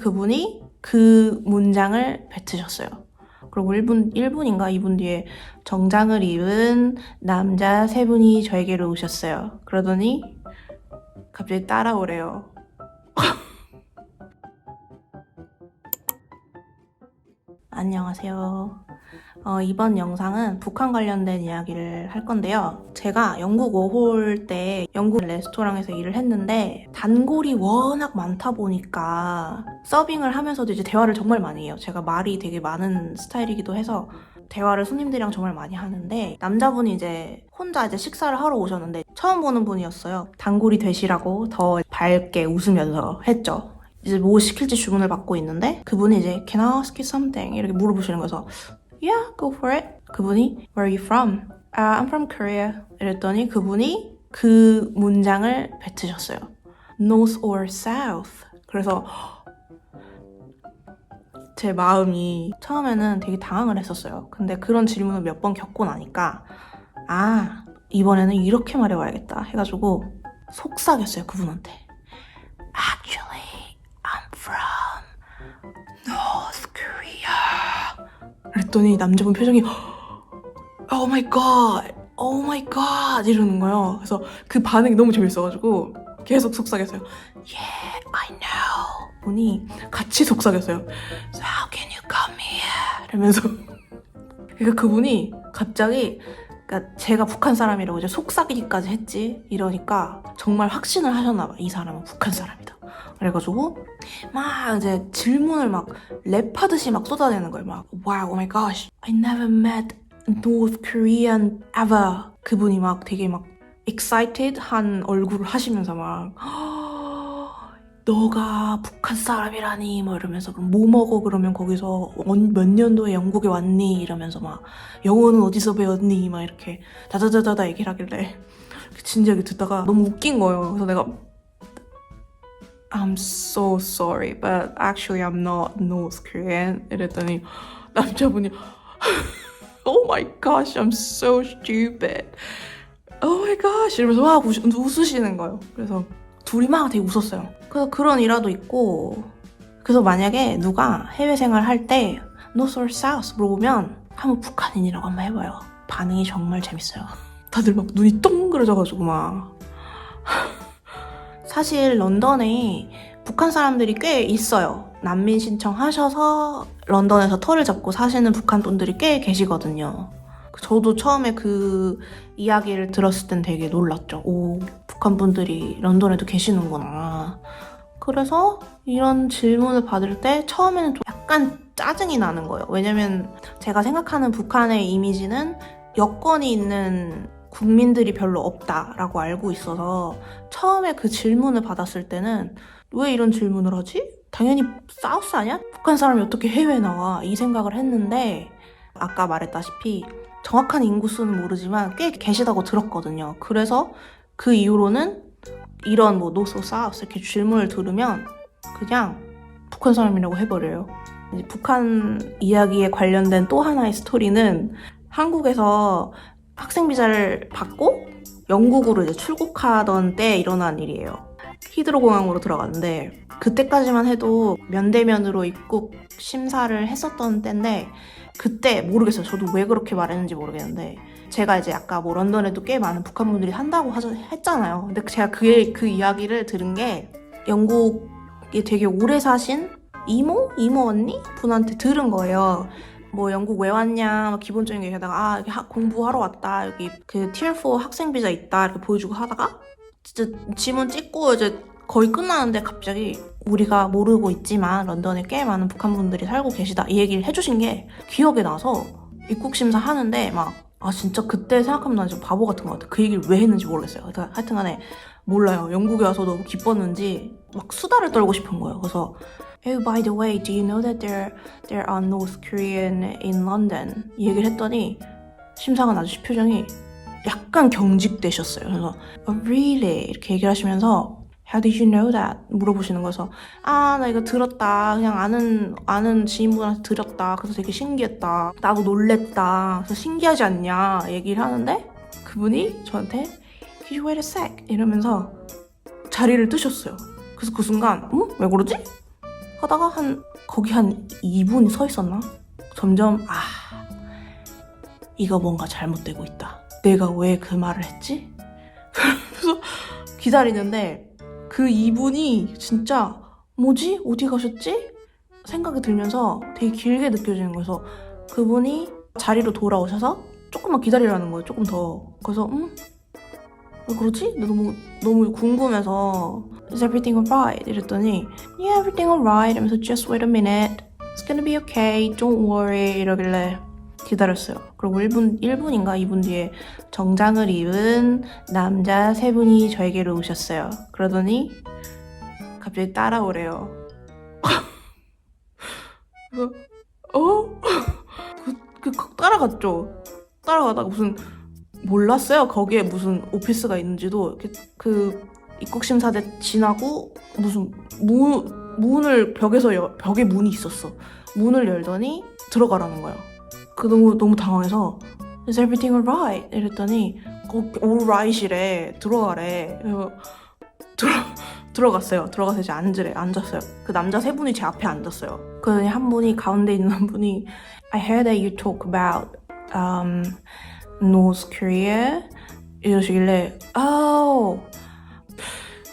그분이 그 문장을 뱉으셨어요. 그리고 1분인가 2분 뒤에 정장을 입은 남자 3분이 저에게로 오셨어요. 그러더니 갑자기 따라오래요. 안녕하세요. 이번 영상은 북한 관련된 이야기를 할 건데요. 제가 영국 5홀 때 영국 레스토랑에서 일을 했는데 단골이 워낙 많다 보니까 서빙을 하면서도 이제 대화를 정말 많이 해요. 제가 말이 되게 많은 스타일이기도 해서 대화를 손님들이랑 정말 많이 하는데 남자분이 이제 혼자 이제 식사를 하러 오셨는데 처음 보는 분이었어요. 단골이 되시라고 더 밝게 웃으면서 했죠. 이제 뭐 시킬지 주문을 받고 있는데 그분이 이제 Can I ask you something? 이렇게 물어보시는 거여서 Yeah, go for it. 그분이 Where are you from? I'm from Korea. 이랬더니 그분이 그 문장을 뱉으셨어요. North or South. 그래서 제 마음이 처음에는 되게 당황을 했었어요. 근데 그런 질문을 몇 번 겪고 나니까 이번에는 이렇게 말해봐야겠다 해가지고 속삭였어요, 그분한테. Actually, I'm from North Korea. 그랬더니 남자분 표정이 Oh my god, oh my god 이러는 거예요. 그래서 그 반응이 너무 재밌어가지고 계속 속삭였어요. Yeah, I know. 분이 같이 속삭였어요. So how can you come here? 이러면서 그러니까 그분이 갑자기 그러니까 제가 북한 사람이라고 이제 속삭이기까지 했지 이러니까 정말 확신을 하셨나 봐. 이 사람은 북한 사람이다. 그래가지고 막 이제 질문을 막 랩하듯이 막 쏟아내는 거예요. 막 Wow, oh my gosh, I never met North Korean ever. 그분이 막 되게 막 excited한 얼굴을 하시면서 막 너가 북한 사람이라니 뭐 이러면서 그럼 뭐 먹어 그러면 거기서 몇 년도에 영국에 왔니 이러면서 막 영어는 어디서 배웠니 막 이렇게 다다다다다 얘기를 하길래 진지하게 듣다가 너무 웃긴 거예요. 그래서 내가 I'm so sorry, but actually I'm not North Korean. 이랬더니 남자분이 Oh my gosh, I'm so stupid. Oh my gosh 이러면서 막 웃으시는 거예요. 그래서 둘이 막 되게 웃었어요. 그래서 그런 일화도 있고 그래서 만약에 누가 해외 생활 할 때 North or South 물어보면 한번 북한인이라고 한번 해봐요. 반응이 정말 재밌어요. 다들 막 눈이 동그래져가지고 막 사실 런던에 북한 사람들이 꽤 있어요. 난민 신청하셔서 런던에서 터를 잡고 사시는 북한 분들이 꽤 계시거든요. 저도 처음에 그 이야기를 들었을 땐 되게 놀랐죠. 오, 북한 분들이 런던에도 계시는구나. 그래서 이런 질문을 받을 때 처음에는 좀 약간 짜증이 나는 거예요. 왜냐면 제가 생각하는 북한의 이미지는 여권이 있는 국민들이 별로 없다라고 알고 있어서 처음에 그 질문을 받았을 때는 왜 이런 질문을 하지? 당연히 사우스 아니야? 북한 사람이 어떻게 해외에 나와? 이 생각을 했는데 아까 말했다시피 정확한 인구수는 모르지만 꽤 계시다고 들었거든요. 그래서 그 이후로는 이런 뭐 노스, 사우스 이렇게 질문을 들으면 그냥 북한 사람이라고 해버려요. 이제 북한 이야기에 관련된 또 하나의 스토리는 한국에서 학생 비자를 받고 영국으로 이제 출국하던 때 일어난 일이에요. 히드로 공항으로 들어갔는데 그때까지만 해도 면대면으로 입국 심사를 했었던 때인데 그때 모르겠어요. 저도 왜 그렇게 말했는지 모르겠는데 제가 이제 아까 뭐 런던에도 꽤 많은 북한 분들이 산다고 했잖아요. 근데 제가 그 이야기를 들은 게 영국에 되게 오래 사신 이모 언니 분한테 들은 거예요. 뭐 영국 왜 왔냐 기본적인 얘기하다가 여기 공부하러 왔다 여기 그 Tier 4 학생 비자 있다 이렇게 보여주고 하다가 진짜 지문 찍고 이제 거의 끝나는데 갑자기 우리가 모르고 있지만 런던에 꽤 많은 북한 분들이 살고 계시다 이 얘기를 해주신 게 기억에 나서 입국 심사 하는데 막 진짜 그때 생각하면 난 진짜 바보 같은 것 같아. 그 얘기를 왜 했는지 모르겠어요. 하여튼간에 몰라요. 영국에 와서 너무 기뻤는지 막 수다를 떨고 싶은 거예요. 그래서 Oh, by the way, do you know that there are North Korean in London? 이 얘기를 했더니 심사관 아저씨 표정이 약간 경직되셨어요. 그래서 really? 이렇게 얘기를 하시면서 How did you know that? 물어보시는 거여서 나 이거 들었다. 그냥 아는 지인분한테 들었다. 그래서 되게 신기했다. 나도 놀랬다. 그래서 신기하지 않냐? 얘기를 하는데 그분이 저한테 Could you wait a sec? 이러면서 자리를 뜨셨어요. 그래서 그 순간 왜 그러지? 하다가 거기 한 2분이 서 있었나? 점점 이거 뭔가 잘못되고 있다. 내가 왜 그 말을 했지? 그래서 기다리는데 그 2분이 진짜 뭐지? 어디 가셨지? 생각이 들면서 되게 길게 느껴지는 거예요. 그래서 그분이 자리로 돌아오셔서 조금만 기다리라는 거예요. 조금 더. 그래서 왜 그러지? 너무 궁금해서 Is everything alright? 이랬더니 Yeah, everything alright. 이러면서 Just wait a minute. It's gonna be okay. Don't worry. 이러길래 기다렸어요. 그리고 1분인가 2분 뒤에 정장을 입은 남자 3분이 저에게로 오셨어요. 그러더니 갑자기 따라오래요. 그래서 따라갔죠. 따라가다가 무슨 몰랐어요. 거기에 무슨 오피스가 있는지도. 그 입국심사대 지나고 무슨 문을 벽에 문이 있었어. 문을 열더니 들어가라는 거예요. 너무 당황해서 Is everything alright? 이랬더니 alright이래. 들어가래. 그래서 들어갔어요. 들어가서 이제 앉았어요. 그 남자 3분이 제 앞에 앉았어요. 그러더니 한 분이 가운데 있는 한 분이 I heard that you talk about North Korea 이러시길래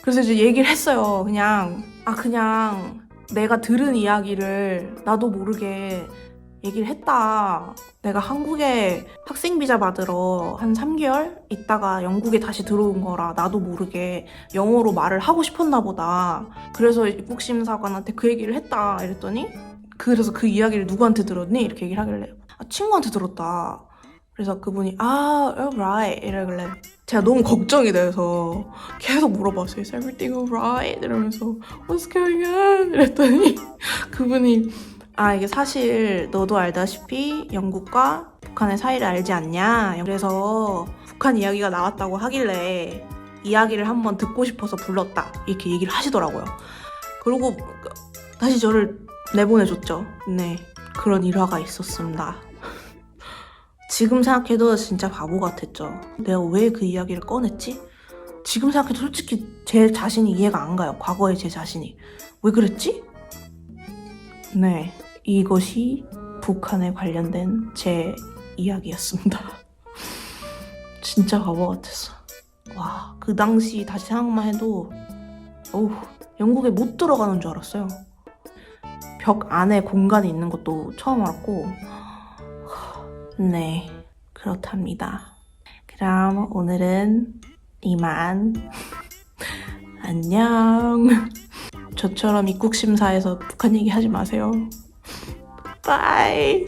그래서 이제 얘기를 했어요. 그냥 내가 들은 이야기를 나도 모르게 얘기를 했다. 내가 한국에 학생 비자 받으러 한 3개월 있다가 영국에 다시 들어온 거라 나도 모르게 영어로 말을 하고 싶었나 보다. 그래서 입국심사관한테 그 얘기를 했다. 이랬더니 그래서 그 이야기를 누구한테 들었니? 이렇게 얘기를 하길래 친구한테 들었다. 그래서 그분이 alright 이러길래 제가 너무 걱정이 돼서 계속 물어봤어요. Is everything alright? 이러면서 What's going on? 이랬더니 그분이 이게 사실 너도 알다시피 영국과 북한의 사이를 알지 않냐? 그래서 북한 이야기가 나왔다고 하길래 이야기를 한번 듣고 싶어서 불렀다. 이렇게 얘기를 하시더라고요. 그리고 다시 저를 내보내줬죠. 네, 그런 일화가 있었습니다. 지금 생각해도 진짜 바보 같았죠. 내가 왜 그 이야기를 꺼냈지? 지금 생각해도 솔직히 제 자신이 이해가 안 가요. 과거의 제 자신이. 왜 그랬지? 네, 이것이 북한에 관련된 제 이야기였습니다. 진짜 바보 같았어. 와, 그 당시 다시 생각만 해도 영국에 못 들어가는 줄 알았어요. 벽 안에 공간이 있는 것도 처음 알았고 네, 그렇답니다. 그럼 오늘은 이만. 안녕. 저처럼 입국심사에서 북한 얘기 하지 마세요. 바이.